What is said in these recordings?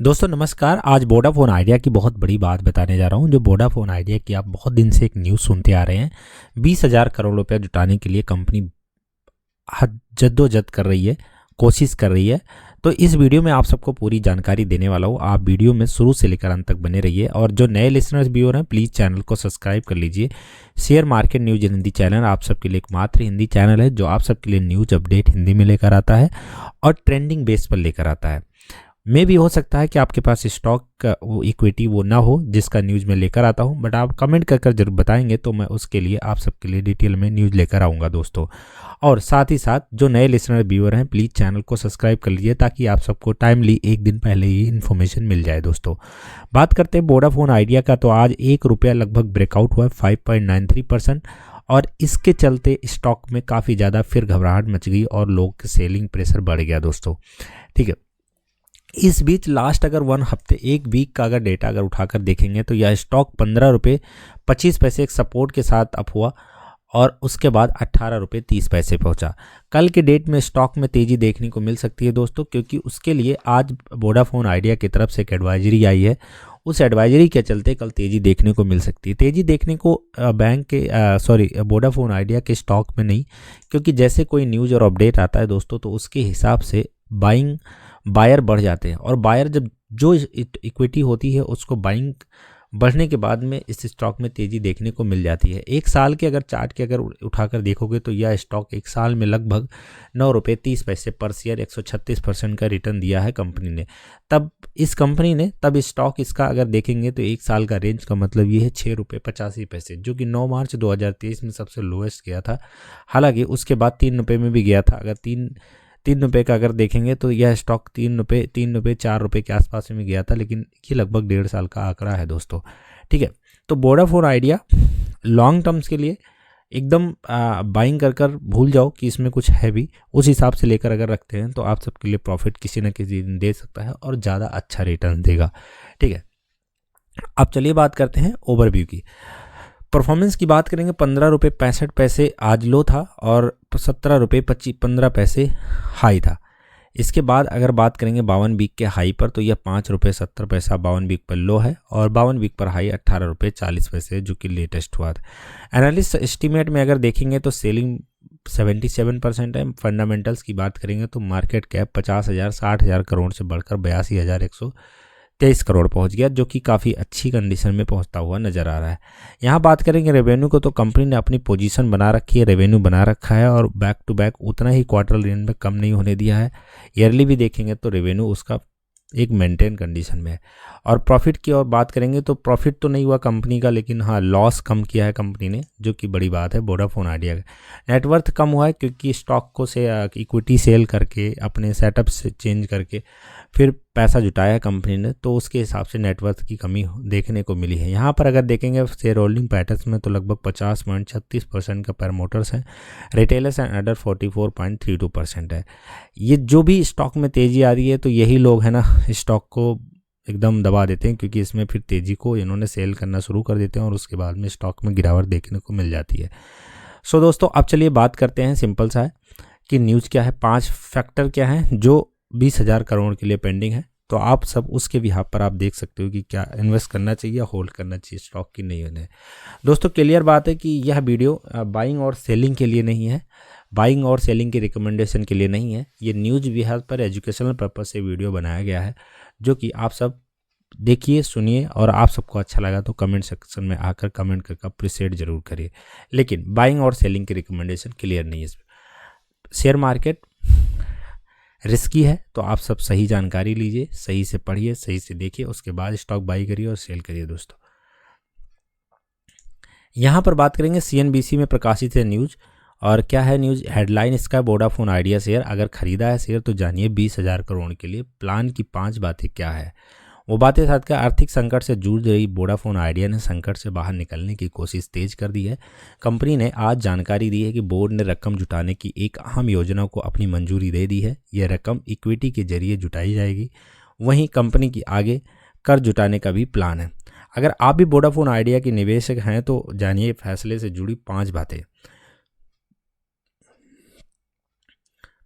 दोस्तों नमस्कार। आज वोडाफोन आइडिया की बहुत बड़ी बात बताने जा रहा हूं। जो वोडाफोन आइडिया की आप बहुत दिन से एक न्यूज़ सुनते आ रहे हैं, 20,000 करोड़ रुपया जुटाने के लिए कंपनी जद्दोजहद कर रही है, कोशिश कर रही है। तो इस वीडियो में आप सबको पूरी जानकारी देने वाला हूँ। आप वीडियो में शुरू से लेकर अंत तक बने रहिए। और जो नए लिसनर्स व्यूअर हैं, प्लीज़ चैनल को सब्सक्राइब कर लीजिए। Share market news Hindi channel आप सबके लिए एकमात्र हिंदी चैनल है जो आप सबके लिए न्यूज अपडेट हिंदी में लेकर आता है और ट्रेंडिंग बेस पर लेकर आता है। मे भी हो सकता है कि आपके पास स्टॉक का वो इक्विटी वो ना हो जिसका न्यूज़ मैं लेकर आता हूं, बट आप कमेंट कर जरूर बताएंगे तो मैं उसके लिए आप सबके लिए डिटेल में न्यूज़ लेकर आऊँगा दोस्तों। और साथ ही साथ जो नए लिसनर व्यूअर हैं, प्लीज़ चैनल को सब्सक्राइब कर लीजिए ताकि आप सबको टाइमली एक दिन पहले ही इन्फॉर्मेशन मिल जाए दोस्तों। बात करते हैं वोडाफोन आइडिया का, तो आज ₹1 लगभग ब्रेकआउट हुआ है 5.93%। और इसके चलते स्टॉक में काफ़ी ज़्यादा फिर घबराहट मच गई और लोग के सेलिंग प्रेशर बढ़ गया दोस्तों। ठीक है, इस बीच लास्ट अगर वन हफ्ते एक वीक का अगर डेटा अगर उठाकर देखेंगे तो यह स्टॉक ₹15.25 एक सपोर्ट के साथ अप हुआ और उसके बाद ₹18.30 पहुंचा। कल के डेट में स्टॉक में तेज़ी देखने को मिल सकती है दोस्तों, क्योंकि उसके लिए आज वोडाफोन आइडिया की तरफ से एक एडवाइजरी आई है। उस एडवाइजरी के चलते कल तेज़ी देखने को मिल सकती है। तेज़ी देखने को वोडाफोन आइडिया के स्टॉक में नहीं, क्योंकि जैसे कोई न्यूज़ और अपडेट आता है दोस्तों तो उसके हिसाब से बायर बढ़ जाते हैं। और बायर जब जो इक्विटी होती है उसको बाइंग बढ़ने के बाद में इस स्टॉक में तेज़ी देखने को मिल जाती है। एक साल के अगर चार्ट के अगर उठाकर देखोगे तो यह स्टॉक एक साल में लगभग ₹9.30 पर शेयर 136% का रिटर्न दिया है कंपनी ने। तब स्टॉक इसका अगर देखेंगे तो एक साल का रेंज का मतलब ये है ₹6.85, जो कि 9 मार्च 2023 में सबसे लोएस्ट गया था। हालांकि उसके बाद ₹3 में भी गया था। अगर तीन रुपये का अगर देखेंगे तो यह स्टॉक ₹3 ₹4 के आसपास में गया था, लेकिन ये लगभग 1.5 साल का आंकड़ा है दोस्तों। ठीक है, तो वोडाफोन आइडिया लॉन्ग टर्म्स के लिए एकदम बाइंग कर भूल जाओ कि इसमें कुछ है भी। उस हिसाब से लेकर अगर रखते हैं तो आप सबके लिए प्रॉफिट किसी न किसी दिन दे सकता है और ज़्यादा अच्छा रिटर्न देगा। ठीक है, अब चलिए बात करते हैं ओवरव्यू की। परफॉर्मेंस की बात करेंगे, ₹15.65 आज लो था और ₹17.15 हाई था। इसके बाद अगर बात करेंगे 52 वीक के हाई पर, तो यह ₹5.70 52 वीक पर लो है और 52 वीक पर हाई ₹18.40 जो कि लेटेस्ट हुआ था। एनालिस्ट एस्टीमेट में अगर देखेंगे तो सेलिंग 77% है। फंडामेंटल्स की बात करेंगे तो मार्केट कैप 60,000 करोड़ से बढ़कर 82,123 करोड़ पहुंच गया, जो कि काफ़ी अच्छी कंडीशन में पहुंचता हुआ नज़र आ रहा है। यहाँ बात करेंगे रेवेन्यू को, तो कंपनी ने अपनी पोजीशन बना रखी है, रेवेन्यू बना रखा है और बैक टू बैक उतना ही क्वार्टर रेंज में कम नहीं होने दिया है। ईयरली भी देखेंगे तो रेवेन्यू उसका एक मेंटेन कंडीशन में है। और प्रॉफिट की और बात करेंगे तो प्रॉफिट तो नहीं हुआ कंपनी का, लेकिन हाँ लॉस कम किया है कंपनी ने, जो कि बड़ी बात है वोडाफोन आइडिया का। नेटवर्थ कम हुआ है क्योंकि स्टॉक को से इक्विटी सेल करके अपने सेटअप से चेंज करके फिर पैसा जुटाया है कंपनी ने, तो उसके हिसाब से नेटवर्थ की कमी देखने को मिली है। यहाँ पर अगर देखेंगे शेयर होल्डिंग पैटर्न्स में तो लगभग 50.36% का प्रमोटर्स है, रिटेलर्स एंड अदर 44.32% है। ये जो भी स्टॉक में तेज़ी आ रही है तो यही लोग हैं ना स्टॉक को एकदम दबा देते हैं, क्योंकि इसमें फिर तेज़ी को इन्होंने सेल करना शुरू कर देते हैं और उसके बाद में स्टॉक में गिरावट देखने को मिल जाती है। सो दोस्तों अब चलिए बात करते हैं, सिंपल सा है कि न्यूज़ क्या है, 5 फैक्टर क्या हैं जो 20,000 करोड़ के लिए पेंडिंग है। तो आप सब उसके बिहाफ पर आप देख सकते हो कि क्या इन्वेस्ट करना चाहिए या होल्ड करना चाहिए स्टॉक की नहीं होने। दोस्तों क्लियर बात है कि यह वीडियो बाइंग और सेलिंग के लिए नहीं है, बाइंग और सेलिंग की रिकमेंडेशन के लिए नहीं है। ये न्यूज़ बिहाफ पर एजुकेशनल पर्पज से वीडियो बनाया गया है, जो कि आप सब देखिए सुनिए और आप सबको अच्छा लगा तो कमेंट सेक्शन में आकर कमेंट करके अप्रिशिएट जरूर करिए। लेकिन बाइंग और सेलिंग की रिकमेंडेशन क्लियर नहीं है। शेयर मार्केट रिस्की है, तो आप सब सही जानकारी लीजिए, सही से पढ़िए, सही से देखिए, उसके बाद स्टॉक बाई करिए और सेल करिए दोस्तों। यहाँ पर बात करेंगे CNBC में प्रकाशित है न्यूज़। और क्या है न्यूज़ हेडलाइन इसका, वोडाफोन आइडिया शेयर अगर खरीदा है शेयर तो जानिए 20,000 करोड़ के लिए प्लान की 5 बातें क्या है। वो बातें साथ का आर्थिक संकट से जूझ रही वोडाफोन आइडिया ने संकट से बाहर निकलने की कोशिश तेज कर दी है। कंपनी ने आज जानकारी दी है कि बोर्ड ने रकम जुटाने की एक अहम योजना को अपनी मंजूरी दे दी है। यह रकम इक्विटी के जरिए जुटाई जाएगी। वहीं कंपनी की आगे कर जुटाने का भी प्लान है। अगर आप भी वोडाफोन आइडिया के निवेशक हैं तो जानिए फैसले से जुड़ी 5 बातें।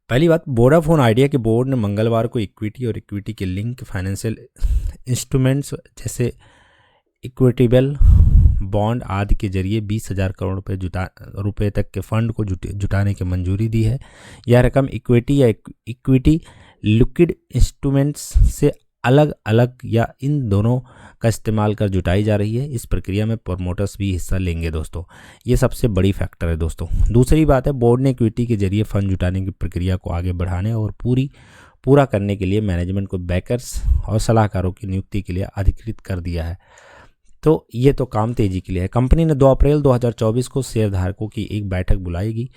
पहली बात, वोडाफोन आइडिया के बोर्ड ने मंगलवार को इक्विटी और इक्विटी के लिंक फाइनेंशियल इंस्ट्रूमेंट्स जैसे इक्विटेबल बॉन्ड आदि के जरिए 20,000 करोड़ रुपए तक के फंड को जुटाने की मंजूरी दी है। यह रकम इक्विटी या इक्विटी लिक्विड इंस्ट्रूमेंट्स से अलग अलग या इन दोनों का इस्तेमाल कर जुटाई जा रही है। इस प्रक्रिया में प्रमोटर्स भी हिस्सा लेंगे दोस्तों, ये सबसे बड़ी फैक्टर है दोस्तों। दूसरी बात है, बोर्ड ने इक्विटी के जरिए फंड जुटाने की प्रक्रिया को आगे बढ़ाने और पूरा करने के लिए मैनेजमेंट को बैकर्स और सलाहकारों की नियुक्ति के लिए अधिकृत कर दिया है। तो ये तो काम तेजी के लिए है। कंपनी ने 2 अप्रैल 2024 को शेयरधारकों की एक बैठक बुलाएगी।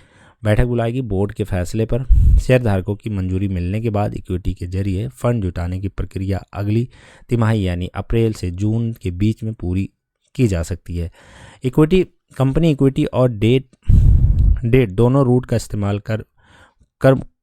बोर्ड के फैसले पर शेयरधारकों की मंजूरी मिलने के बाद इक्विटी के जरिए फंड जुटाने की प्रक्रिया अगली तिमाही यानी अप्रैल से जून के बीच में पूरी की जा सकती है। कंपनी इक्विटी और डेट दोनों रूट का इस्तेमाल कर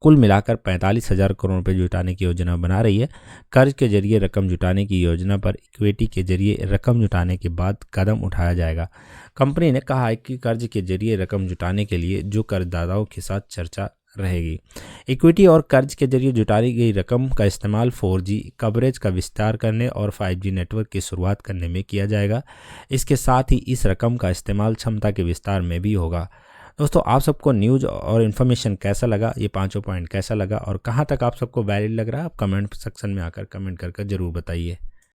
कुल मिलाकर 45,000 करोड़ रुपये जुटाने की योजना बना रही है। कर्ज के जरिए रकम जुटाने की योजना पर इक्विटी के जरिए रकम जुटाने के बाद कदम उठाया जाएगा। कंपनी ने कहा है कि कर्ज के जरिए रकम जुटाने के लिए जो कर्जदाताओं के साथ चर्चा रहेगी। इक्विटी और कर्ज के जरिए जुटाई गई रकम का इस्तेमाल 4G कवरेज का विस्तार करने और 5G नेटवर्क की शुरुआत करने में किया जाएगा। इसके साथ ही इस रकम का इस्तेमाल क्षमता के विस्तार में भी होगा। दोस्तों, आप सबको न्यूज़ और इन्फॉर्मेशन कैसा लगा, ये 5 पॉइंट कैसा लगा और कहाँ तक आप सबको वैलिड लग रहा है, आप कमेंट सेक्शन में आकर कमेंट कर जरूर बताइए।